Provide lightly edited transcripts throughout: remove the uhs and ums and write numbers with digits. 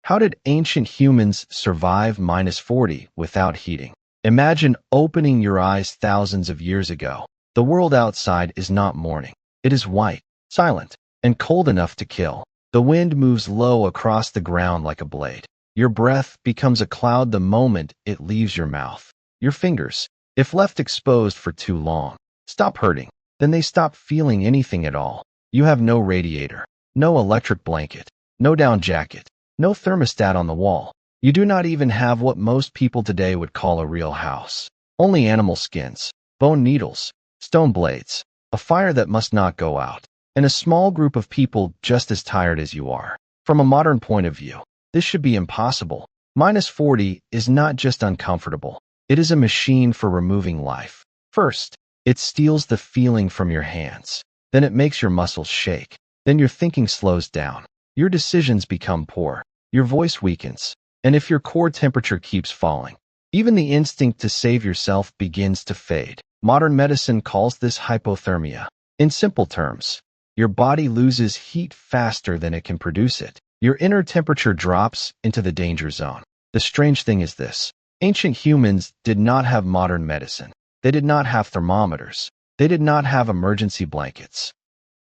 How did ancient humans survive -40 without heating? Imagine opening your eyes thousands of years ago. The world outside is not morning. It is white, silent, and cold enough to kill. The wind moves low across the ground like a blade. Your breath becomes a cloud the moment it leaves your mouth. Your fingers, if left exposed for too long, stop hurting. Then they stop feeling anything at all. You have no radiator, no electric blanket, no down jacket, no thermostat on the wall. You do not even have what most people today would call a real house. Only animal skins, bone needles, stone blades, a fire that must not go out, and a small group of people just as tired as you are. From a modern point of view, this should be impossible. -40 is not just uncomfortable. It is a machine for removing life. First, it steals the feeling from your hands. Then it makes your muscles shake. Then your thinking slows down. Your decisions become poor. Your voice weakens. And if your core temperature keeps falling, even the instinct to save yourself begins to fade. Modern medicine calls this hypothermia. In simple terms, your body loses heat faster than it can produce it. Your inner temperature drops into the danger zone. The strange thing is this. Ancient humans did not have modern medicine. They did not have thermometers. They did not have emergency blankets.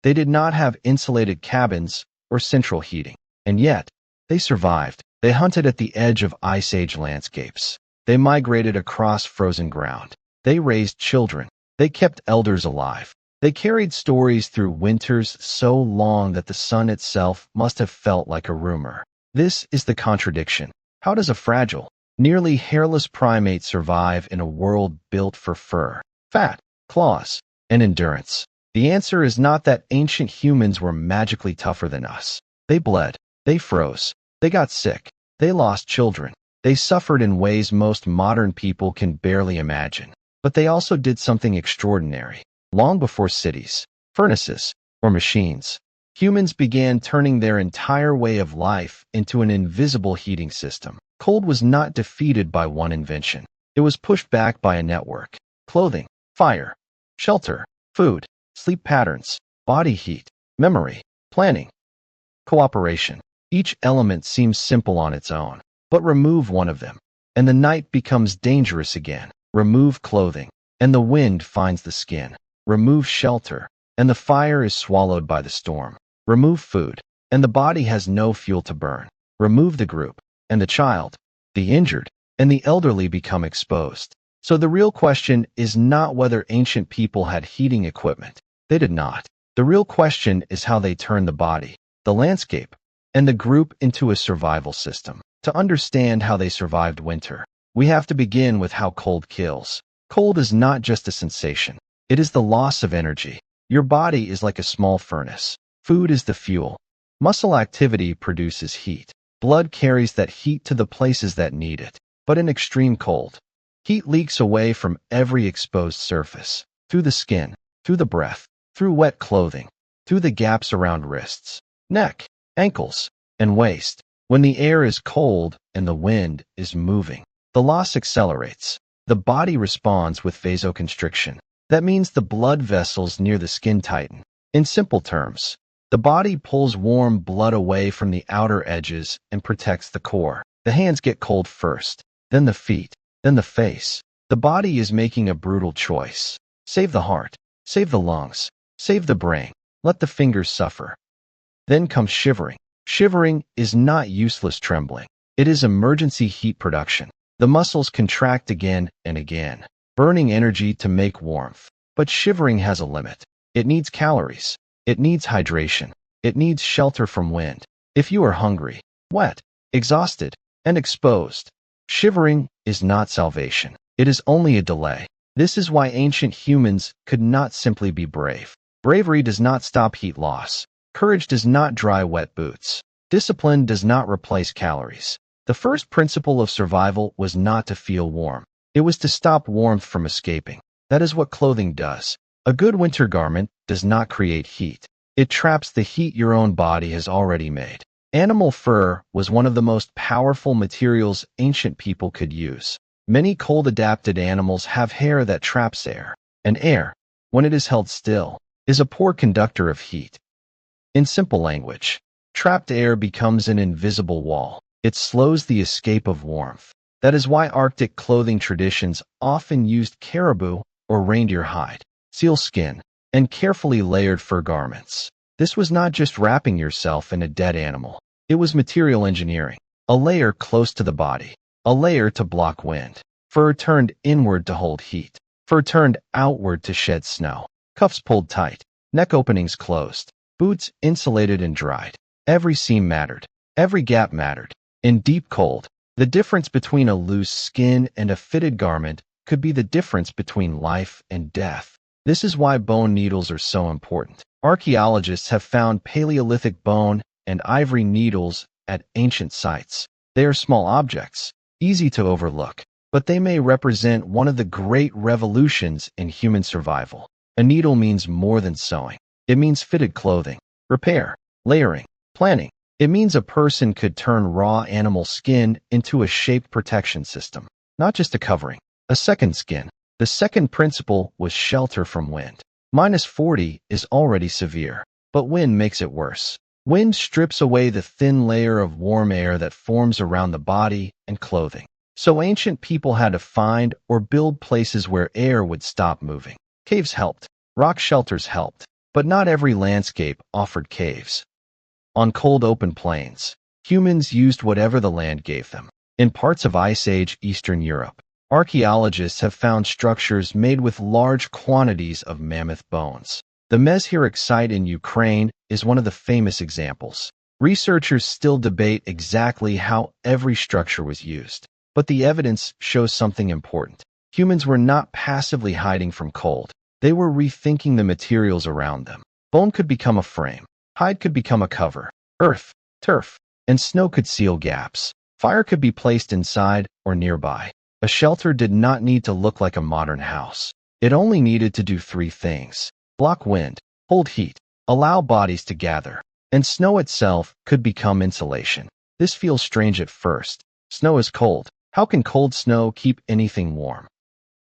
They did not have insulated cabins or central heating. And yet, they survived. They hunted at the edge of Ice Age landscapes. They migrated across frozen ground. They raised children. They kept elders alive. They carried stories through winters so long that the sun itself must have felt like a rumor. This is the contradiction. How does a fragile, nearly hairless primate survive in a world built for fur, fat, claws, and endurance? The answer is not that ancient humans were magically tougher than us. They bled. They froze. They got sick. They lost children. They suffered in ways most modern people can barely imagine. But they also did something extraordinary. Long before cities, furnaces, or machines, humans began turning their entire way of life into an invisible heating system. Cold was not defeated by one invention. It was pushed back by a network. Clothing, fire, shelter, food, sleep patterns, body heat, memory, planning, cooperation. Each element seems simple on its own, but remove one of them, and the night becomes dangerous again. Remove clothing, and the wind finds the skin. Remove shelter, and the fire is swallowed by the storm. Remove food, and the body has no fuel to burn. Remove the group, and the child, the injured, and the elderly become exposed. So the real question is not whether ancient people had heating equipment. They did not. The real question is how they turned the body, the landscape, and the group into a survival system. To understand how they survived winter, we have to begin with how cold kills. Cold is not just a sensation. It is the loss of energy. Your body is like a small furnace. Food is the fuel. Muscle activity produces heat. Blood carries that heat to the places that need it. But in extreme cold, heat leaks away from every exposed surface, through the skin, through the breath, through wet clothing, through the gaps around wrists, neck, ankles, and waist. When the air is cold and the wind is moving, the loss accelerates. The body responds with vasoconstriction. That means the blood vessels near the skin tighten. In simple terms, the body pulls warm blood away from the outer edges and protects the core. The hands get cold first, then the feet, then the face. The body is making a brutal choice. Save the heart, save the lungs, save the brain, let the fingers suffer. Then comes shivering. Shivering is not useless trembling. It is emergency heat production. The muscles contract again and again, burning energy to make warmth. But shivering has a limit. It needs calories. It needs hydration. It needs shelter from wind. If you are hungry, wet, exhausted, and exposed, shivering is not salvation. It is only a delay. This is why ancient humans could not simply be brave. Bravery does not stop heat loss. Courage does not dry wet boots. Discipline does not replace calories. The first principle of survival was not to feel warm. It was to stop warmth from escaping. That is what clothing does. A good winter garment does not create heat. It traps the heat your own body has already made. Animal fur was one of the most powerful materials ancient people could use. Many cold-adapted animals have hair that traps air, and air, when it is held still, is a poor conductor of heat. In simple language, trapped air becomes an invisible wall. It slows the escape of warmth. That is why Arctic clothing traditions often used caribou or reindeer hide, seal skin, and carefully layered fur garments. This was not just wrapping yourself in a dead animal. It was material engineering. A layer close to the body, a layer to block wind. Fur turned inward to hold heat. Fur turned outward to shed snow. Cuffs pulled tight. Neck openings closed. Boots insulated and dried. Every seam mattered. Every gap mattered. In deep cold, the difference between a loose skin and a fitted garment could be the difference between life and death. This is why bone needles are so important. Archaeologists have found Paleolithic bone and ivory needles at ancient sites. They are small objects, easy to overlook, but they may represent one of the great revolutions in human survival. A needle means more than sewing. It means fitted clothing, repair, layering, planning. It means a person could turn raw animal skin into a shaped protection system, not just a covering, a second skin. The second principle was shelter from wind. -40 is already severe, but wind makes it worse. Wind strips away the thin layer of warm air that forms around the body and clothing. So ancient people had to find or build places where air would stop moving. Caves helped. Rock shelters helped. But not every landscape offered caves. On cold open plains, humans used whatever the land gave them. In parts of Ice Age Eastern Europe, archaeologists have found structures made with large quantities of mammoth bones. The Mezhyrich site in Ukraine is one of the famous examples. Researchers still debate exactly how every structure was used, but the evidence shows something important. Humans were not passively hiding from cold. They were rethinking the materials around them. Bone could become a frame. Hide could become a cover. Earth, turf, and snow could seal gaps. Fire could be placed inside or nearby. A shelter did not need to look like a modern house. It only needed to do three things: block wind, hold heat, allow bodies to gather. And snow itself could become insulation. This feels strange at first. Snow is cold. How can cold snow keep anything warm?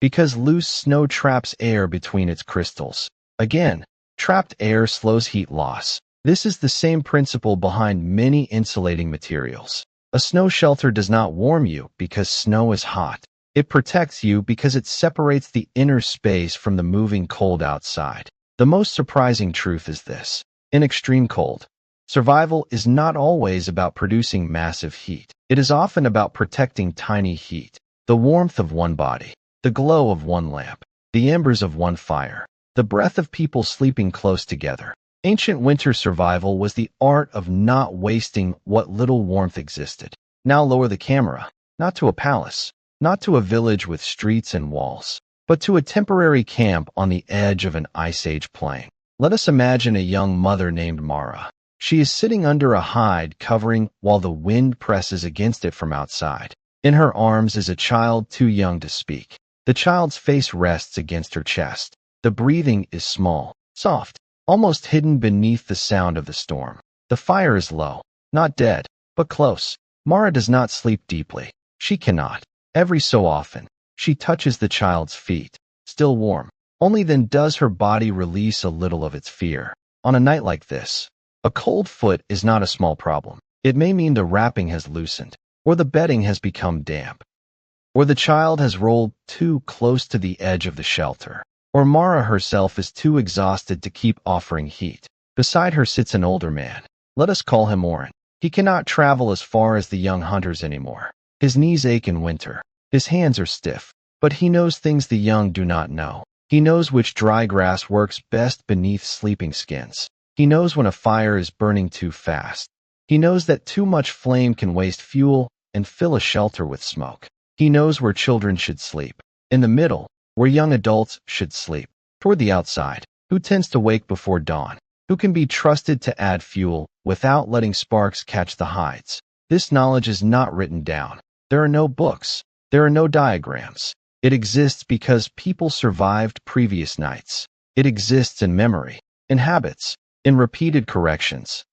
Because loose snow traps air between its crystals. Again, trapped air slows heat loss. This is the same principle behind many insulating materials. A snow shelter does not warm you because snow is hot. It protects you because it separates the inner space from the moving cold outside. The most surprising truth is this: in extreme cold, survival is not always about producing massive heat. It is often about protecting tiny heat, the warmth of one body, the glow of one lamp, the embers of one fire, the breath of people sleeping close together. Ancient winter survival was the art of not wasting what little warmth existed. Now lower the camera, not to a palace, not to a village with streets and walls, but to a temporary camp on the edge of an Ice Age plain. Let us imagine a young mother named Mara. She is sitting under a hide covering while the wind presses against it from outside. In her arms is a child too young to speak. The child's face rests against her chest. The breathing is small, soft, almost hidden beneath the sound of the storm. The fire is low, not dead, but close. Mara does not sleep deeply. She cannot. Every so often, she touches the child's feet, still warm. Only then does her body release a little of its fear. On a night like this, a cold foot is not a small problem. It may mean the wrapping has loosened, or the bedding has become damp, or the child has rolled too close to the edge of the shelter, or Mara herself is too exhausted to keep offering heat. Beside her sits an older man. Let us call him Oren. He cannot travel as far as the young hunters anymore. His knees ache in winter. His hands are stiff. But he knows things the young do not know. He knows which dry grass works best beneath sleeping skins. He knows when a fire is burning too fast. He knows that too much flame can waste fuel and fill a shelter with smoke. He knows where children should sleep. In the middle, where young adults should sleep. Toward the outside. Who tends to wake before dawn? Who can be trusted to add fuel without letting sparks catch the hides? This knowledge is not written down. There are no books. There are no diagrams. It exists because people survived previous nights. It exists in memory, in habits, in repeated corrections,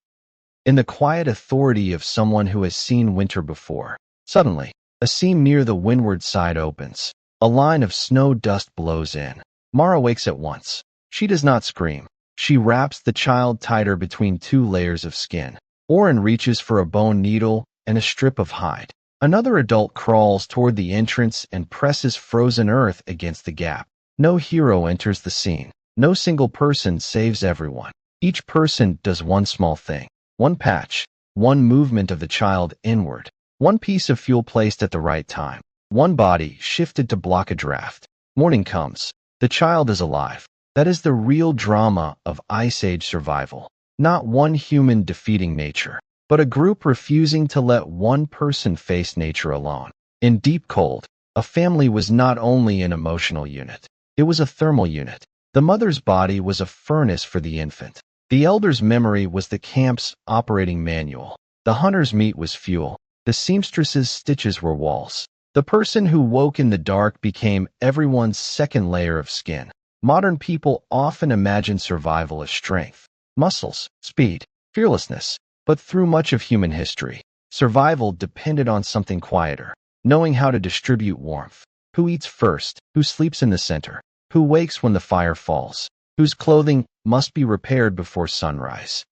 in the quiet authority of someone who has seen winter before. Suddenly, a seam near the windward side opens. A line of snow dust blows in. Mara wakes at once. She does not scream. She wraps the child tighter between two layers of skin. Oren reaches for a bone needle and a strip of hide. Another adult crawls toward the entrance and presses frozen earth against the gap. No hero enters the scene. No single person saves everyone. Each person does one small thing. One patch, one movement of the child inward, one piece of fuel placed at the right time, one body shifted to block a draft. Morning comes. The child is alive. That is the real drama of Ice Age survival. Not one human defeating nature, but a group refusing to let one person face nature alone. In deep cold, a family was not only an emotional unit, it was a thermal unit. The mother's body was a furnace for the infant. The elder's memory was the camp's operating manual. The hunter's meat was fuel. The seamstress's stitches were walls. The person who woke in the dark became everyone's second layer of skin. Modern people often imagine survival as strength, muscles, speed, fearlessness. But through much of human history, survival depended on something quieter, knowing how to distribute warmth. Who eats first? Who sleeps in the center? Who wakes when the fire falls? Whose clothing must be repaired before sunrise?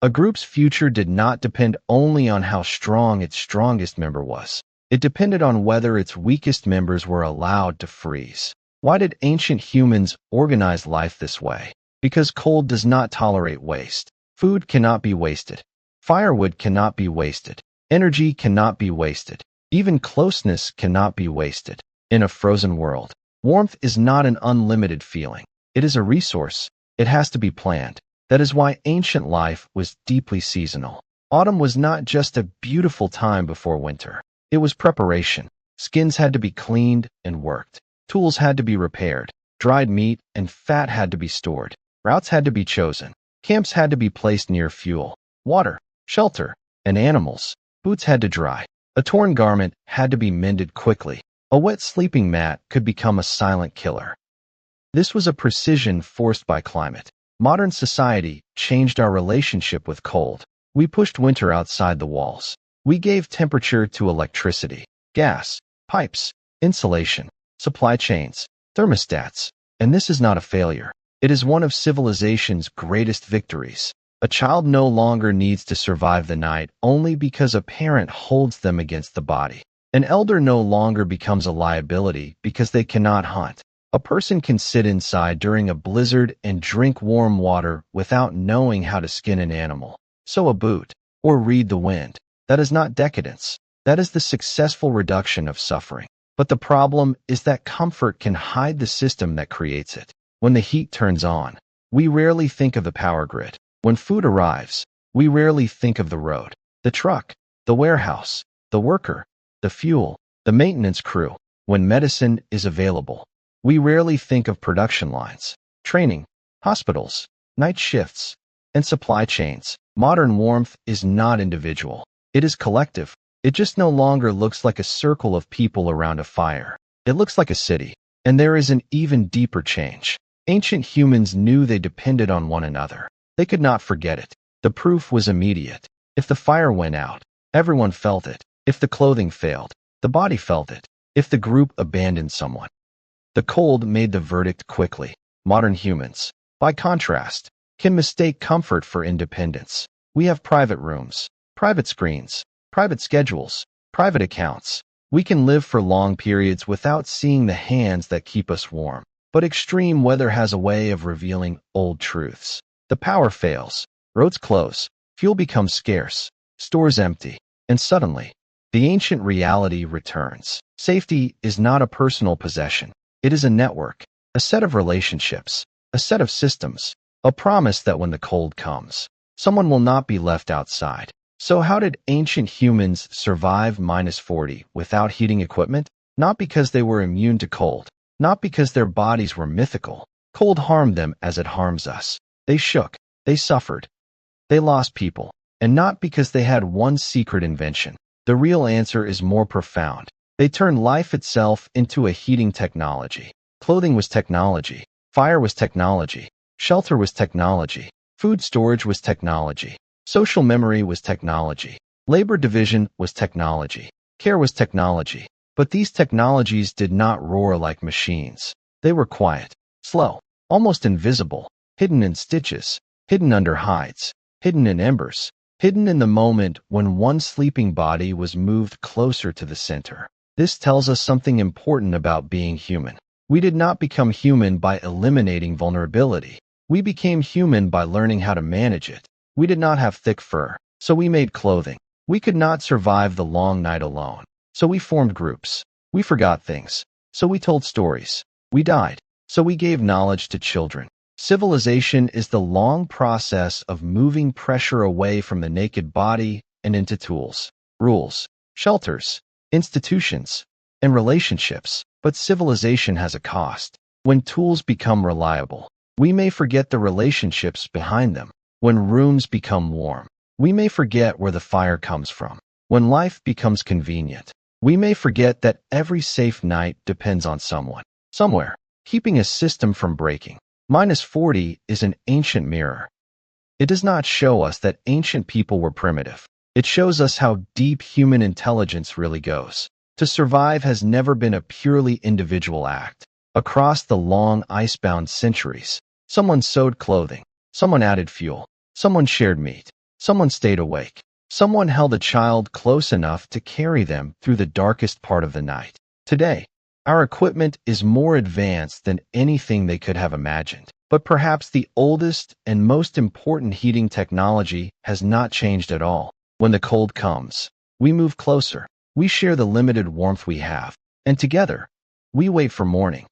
A group's future did not depend only on how strong its strongest member was. It depended on whether its weakest members were allowed to freeze. Why did ancient humans organize life this way? Because cold does not tolerate waste. Food cannot be wasted. Firewood cannot be wasted. Energy cannot be wasted. Even closeness cannot be wasted. In a frozen world, warmth is not an unlimited feeling. It is a resource. It has to be planned. That is why ancient life was deeply seasonal. Autumn was not just a beautiful time before winter. It was preparation. Skins had to be cleaned and worked. Tools had to be repaired. Dried meat and fat had to be stored. Routes had to be chosen. Camps had to be placed near fuel, water, shelter, and animals. Boots had to dry. A torn garment had to be mended quickly. A wet sleeping mat could become a silent killer. This was a precision forced by climate. Modern society changed our relationship with cold. We pushed winter outside the walls. We gave temperature to electricity, gas, pipes, insulation, supply chains, thermostats. And this is not a failure. It is one of civilization's greatest victories. A child no longer needs to survive the night only because a parent holds them against the body. An elder no longer becomes a liability because they cannot hunt. A person can sit inside during a blizzard and drink warm water without knowing how to skin an animal, sew a boot, or read the wind. That is not decadence. That is the successful reduction of suffering. But the problem is that comfort can hide the system that creates it. When the heat turns on, we rarely think of the power grid. When food arrives, we rarely think of the road, the truck, the warehouse, the worker, the fuel, the maintenance crew. When medicine is available, we rarely think of production lines, training, hospitals, night shifts, and supply chains. Modern warmth is not individual. It is collective. It just no longer looks like a circle of people around a fire. It looks like a city. And there is an even deeper change. Ancient humans knew they depended on one another. They could not forget it. The proof was immediate. If the fire went out, everyone felt it. If the clothing failed, the body felt it. If the group abandoned someone, the cold made the verdict quickly. Modern humans, by contrast, can mistake comfort for independence. We have private rooms, private screens, private schedules, private accounts. We can live for long periods without seeing the hands that keep us warm. But extreme weather has a way of revealing old truths. The power fails, roads close, fuel becomes scarce, stores empty, and suddenly, the ancient reality returns. Safety is not a personal possession. It is a network, a set of relationships, a set of systems, a promise that when the cold comes, someone will not be left outside. So how did ancient humans survive -40 without heating equipment? Not because they were immune to cold, not because their bodies were mythical. Cold harmed them as it harms us. They shook, they suffered, they lost people, and not because they had one secret invention. The real answer is more profound. They turned life itself into a heating technology. Clothing was technology. Fire was technology. Shelter was technology. Food storage was technology. Social memory was technology. Labor division was technology. Care was technology. But these technologies did not roar like machines. They were quiet, slow, almost invisible, hidden in stitches, hidden under hides, hidden in embers. hidden in the moment when one sleeping body was moved closer to the center. This tells us something important about being human. We did not become human by eliminating vulnerability. We became human by learning how to manage it. We did not have thick fur, so we made clothing. We could not survive the long night alone, so we formed groups. We forgot things, so we told stories. We died, so we gave knowledge to children. Civilization is the long process of moving pressure away from the naked body and into tools, rules, shelters, institutions, and relationships. But civilization has a cost. When tools become reliable, we may forget the relationships behind them. When rooms become warm, we may forget where the fire comes from. When life becomes convenient, we may forget that every safe night depends on someone, somewhere, keeping a system from breaking. -40 is an ancient mirror. It does not show us that ancient people were primitive. It shows us how deep human intelligence really goes. To survive has never been a purely individual act. Across the long icebound centuries, someone sewed clothing, someone added fuel, someone shared meat, someone stayed awake, someone held a child close enough to carry them through the darkest part of the night. Today, our equipment is more advanced than anything they could have imagined. But perhaps the oldest and most important heating technology has not changed at all. When the cold comes, we move closer. We share the limited warmth we have, and together, we wait for morning.